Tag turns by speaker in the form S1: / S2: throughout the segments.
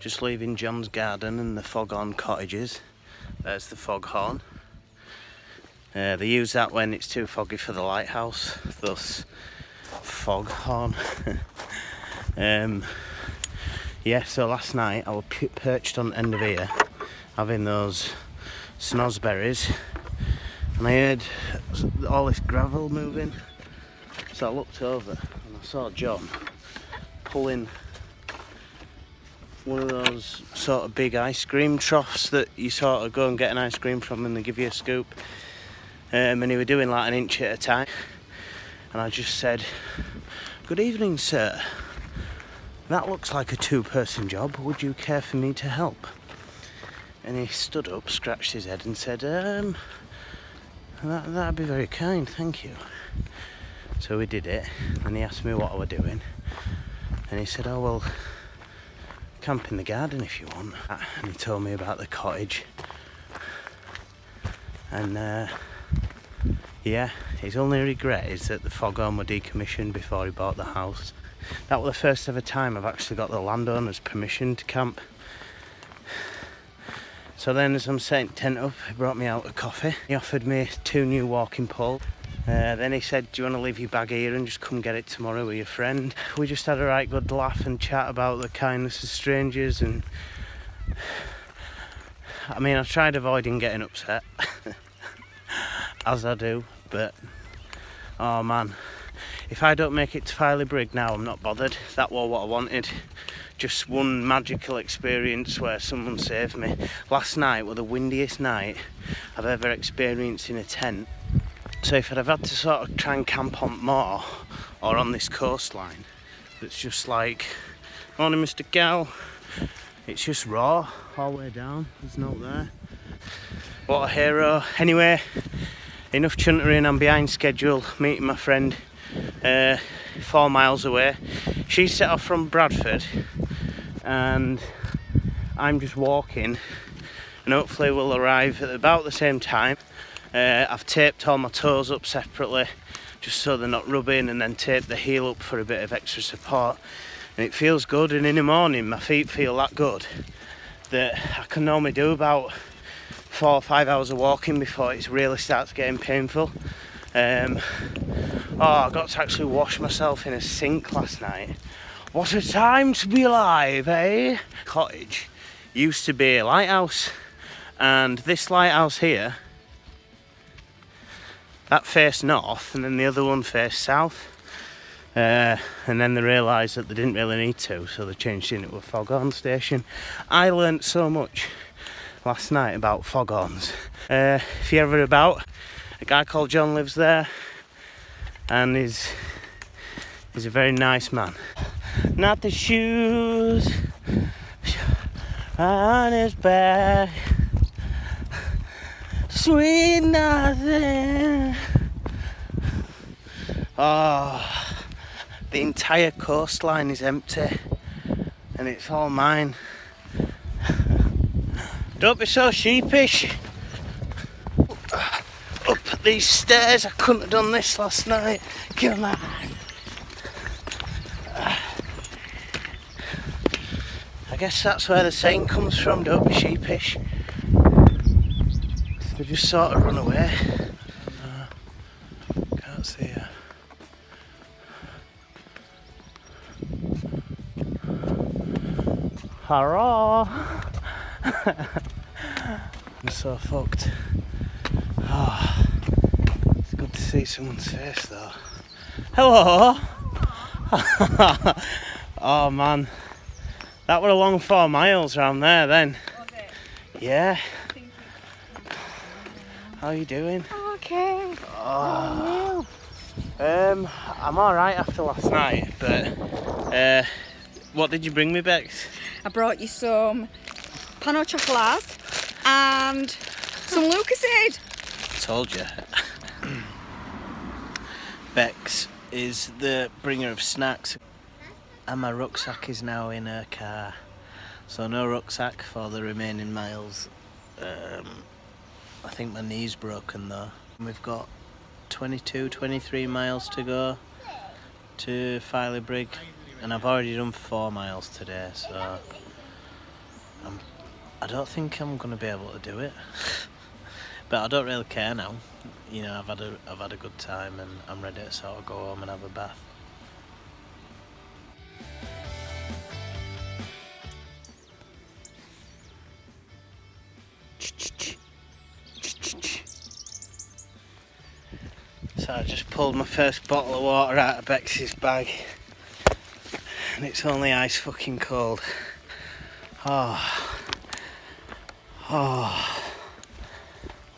S1: Just leaving John's garden and the Foghorn cottages. There's the foghorn. They use that when it's too foggy for the lighthouse, thus foghorn. Yeah, so last night I was perched on the end of here having those snozzberries, and I heard all this gravel moving, so I looked over and I saw John pulling one of those sort of big ice cream troughs that you sort of go and get an ice cream from and they give you a scoop, and he was doing like an inch at a time, and I just said, "Good evening, sir. That looks like a two-person job. Would you care for me to help?" And he stood up, scratched his head and said, that'd be very kind, thank you. So we did it, and he asked me what I was doing, and he said, "Oh well, camp in the garden if you want." And he told me about the cottage, and yeah, his only regret is that the foghorn were decommissioned before he bought the house. That was the first ever time I've actually got the landowner's permission to camp. So then, as I'm setting tent up, he brought me out a coffee. He offered me 2 new walking poles. Then he said, "Do you want to leave your bag here and just come get it tomorrow with your friend?" We just had a right good laugh and chat about the kindness of strangers, and I mean, I tried avoiding getting upset, as I do, but oh man, if I don't make it to Filey Brig now, I'm not bothered. That was what I wanted. Just one magical experience where someone saved me. Last night was the windiest night I've ever experienced in a tent. So if I'd have had to sort of try and camp on more or on this coastline, it's just like, "Morning, Mr. Gal." It's just raw all the way down. There's no there. What a hero. Anyway, enough chuntering. I'm behind schedule. Meeting my friend 4 miles away. She set off from Bradford, and I'm just walking, and hopefully we'll arrive at about the same time. I've taped all my toes up separately just so they're not rubbing, and then taped the heel up for a bit of extra support, and it feels good. And in the morning my feet feel that good that I can normally do about 4 or 5 hours of walking before it really starts getting painful. I got to actually wash myself in a sink last night. What a time to be alive, eh? Cottage used to be a lighthouse, and this lighthouse here, that faced north, and then the other one faced south, and then they realised that they didn't really need to, so they changed it into a foghorn station. I learnt so much last night about foghorns. If you're ever about, a guy called John lives there, and he's a very nice man. Not the shoes on his back, sweet nothing. Oh, the entire coastline is empty, and it's all mine. Don't be so sheepish. Up these stairs, I couldn't have done this last night. Come on. I guess that's where the saying comes from, don't be sheepish. They just sort of run away. Can't see her. Hurrah! I'm so fucked. Oh, it's good to see someone's face though. Hello! Oh man, that were a long 4 miles round there then.
S2: Was it?
S1: Yeah. How are you doing?
S2: Okay.
S1: Oh. I'm alright after last night, but what did you bring me, Bex?
S2: I brought you some pan au chocolat and some Lucozade.
S1: Told you. Bex is the bringer of snacks, and my rucksack is now in her car, so no rucksack for the remaining miles. I think my knee's broken though. We've got 23 miles to go to Filey Brig, and I've already done 4 miles today, so I don't think I'm gonna be able to do it, but I don't really care now. You know, I've had a good time, and I'm ready to sort of go home and have a bath. So I just pulled my first bottle of water out of Bex's bag, and it's only ice fucking cold. Oh,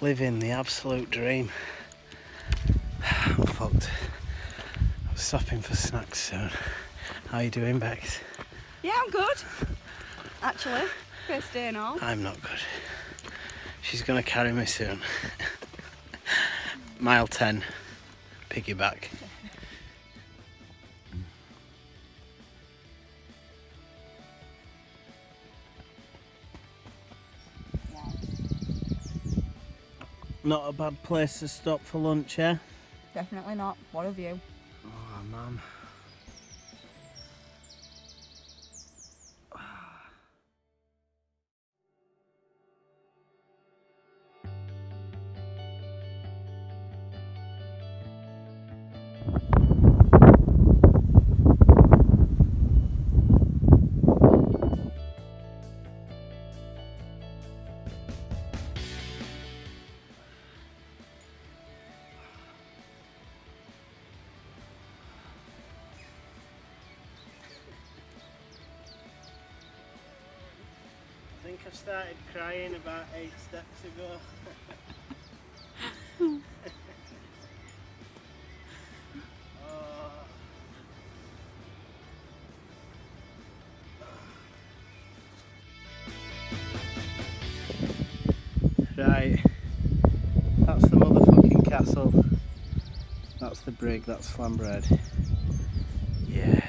S1: living the absolute dream. I'm fucked. I'm stopping for snacks soon. How you doing, Bex?
S2: Yeah, I'm good. Actually, first day and all.
S1: I'm not good. She's gonna carry me soon. Mile 10, piggyback. Not a bad place to stop for lunch, yeah?
S2: Definitely not. What a view.
S1: Oh, man. I think I started crying about 8 steps ago. Right, that's the motherfucking castle. That's the brig, that's Llanbred. Yeah.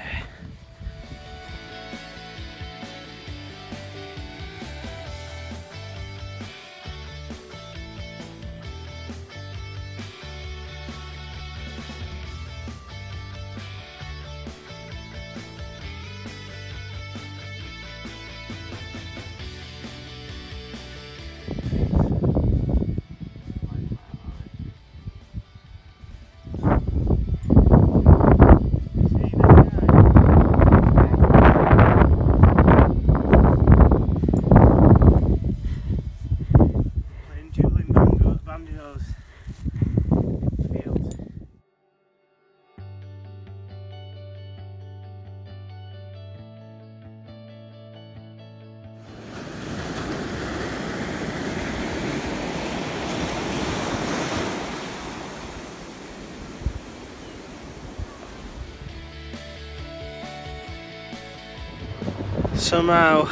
S1: Somehow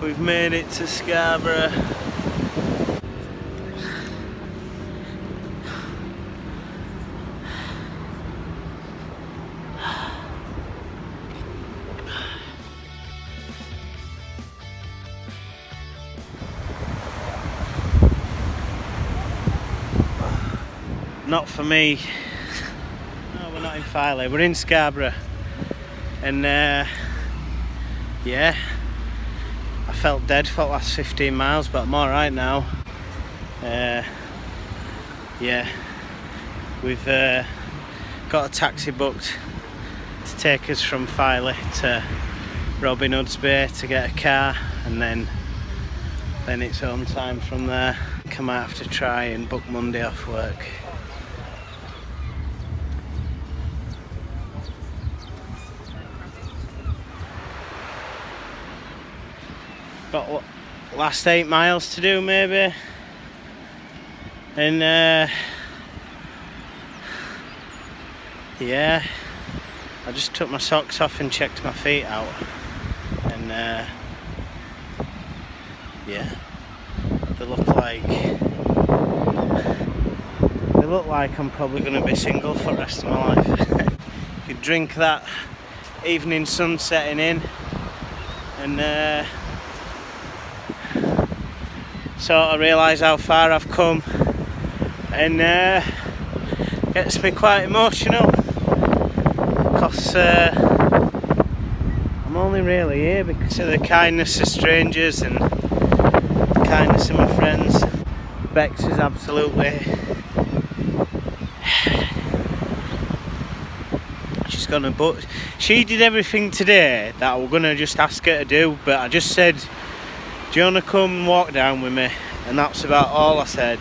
S1: we've made it to Scarborough. Not for me. No, we're not in Filey, we're in Scarborough. And yeah, I felt dead for the last 15 miles, but I'm alright now. Yeah, we've got a taxi booked to take us from Filey to Robin Hood's Bay to get a car, and then it's home time from there. I might have to try and book Monday off work. Got last 8 miles to do maybe, and yeah, I just took my socks off and checked my feet out, and yeah, they look like I'm probably going to be single for the rest of my life. You drink that evening sun setting in, and sort of realise how far I've come, and gets me quite emotional, because I'm I'm only really here because of the kindness of strangers and kindness of my friends. Bex is absolutely... she's gonna... But she did everything today that I was gonna just ask her to do, but I just said, do you wanna come and walk down with me? And that's about all I said.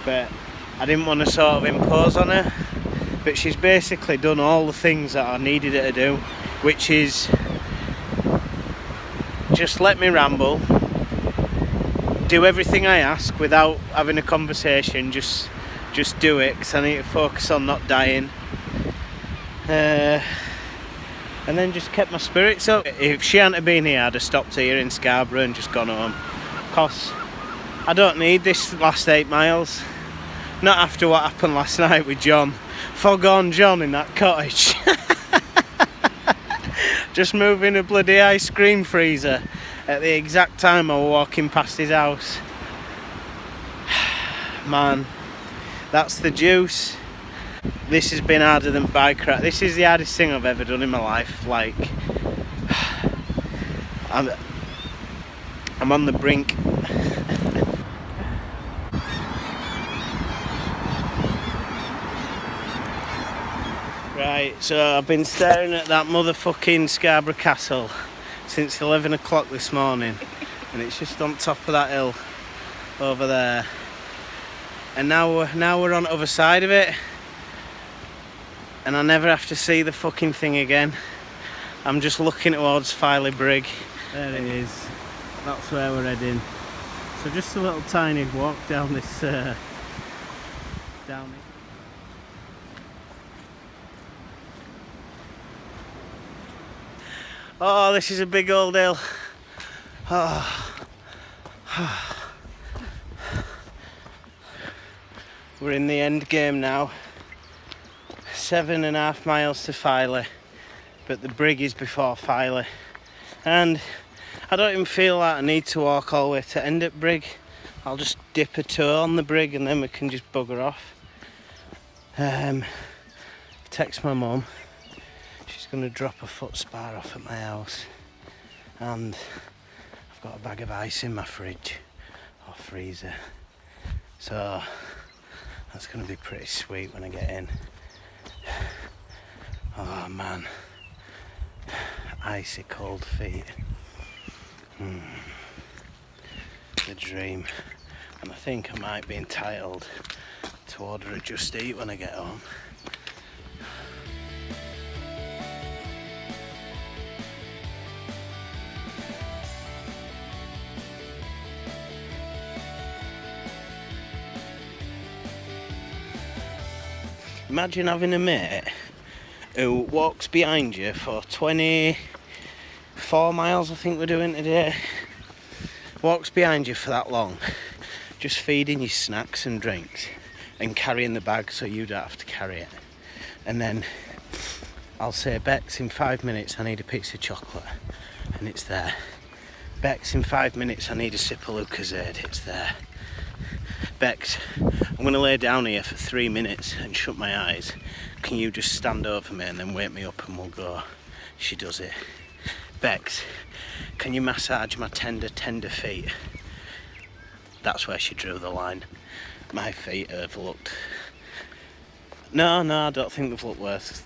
S1: But I didn't want to sort of impose on her. But she's basically done all the things that I needed her to do, which is just let me ramble, do everything I ask without having a conversation, just do it, because I need to focus on not dying. And then just kept my spirits up. If she hadn't been here, I'd have stopped here in Scarborough and just gone home, because I don't need this last 8 miles. Not after what happened last night with John. Foghorn John in that cottage. Just moving a bloody ice cream freezer at the exact time I was walking past his house. Man, that's the juice. This has been harder than bike ride. This is the hardest thing I've ever done in my life. Like, I'm on the brink. Right, so I've been staring at that motherfucking Scarborough Castle since 11 o'clock this morning, and it's just on top of that hill over there. And now we're on the other side of it, and I never have to see the fucking thing again. I'm just looking towards Filey Brig. There it is. That's where we're heading. So just a little tiny walk down this down it. Oh, this is a big old hill. Oh. We're in the end game now. 7.5 miles to Filey, but the brig is before Filey. And I don't even feel like I need to walk all the way to end at brig. I'll just dip a toe on the brig and then we can just bugger off. Text my mum. She's going to drop a foot spar off at my house, and I've got a bag of ice in my fridge or freezer, so that's going to be pretty sweet when I get in. Oh man, icy cold feet. The dream. And I think I might be entitled to order a Just Eat when I get home. Imagine having a mate who walks behind you for 24 miles, I think we're doing today. Walks behind you for that long, just feeding you snacks and drinks and carrying the bag so you don't have to carry it. And then I'll say, Bex, in 5 minutes I need a piece of chocolate, and it's there. Bex, in 5 minutes I need a sip of Lucozade, it's there. Bex, I'm going to lay down here for 3 minutes and shut my eyes. Can you just stand over me and then wake me up and we'll go? She does it. Bex, can you massage my tender feet? That's where she drew the line. My feet have looked... No, I don't think they've looked worse.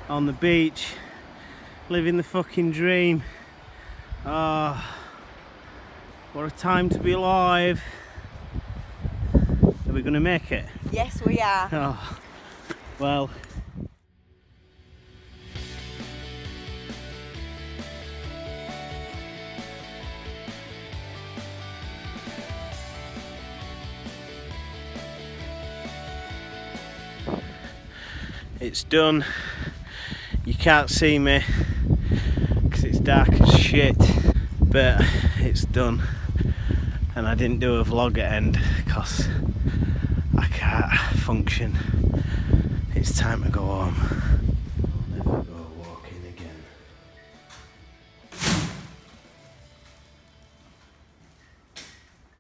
S1: On the beach, living the fucking dream. Oh, what a time to be alive. Are we going to make it?
S2: Yes, we are.
S1: Oh, well. It's done. You can't see me because it's dark as shit, but it's done. And I didn't do a vlog at end because I can't function. It's time to go home.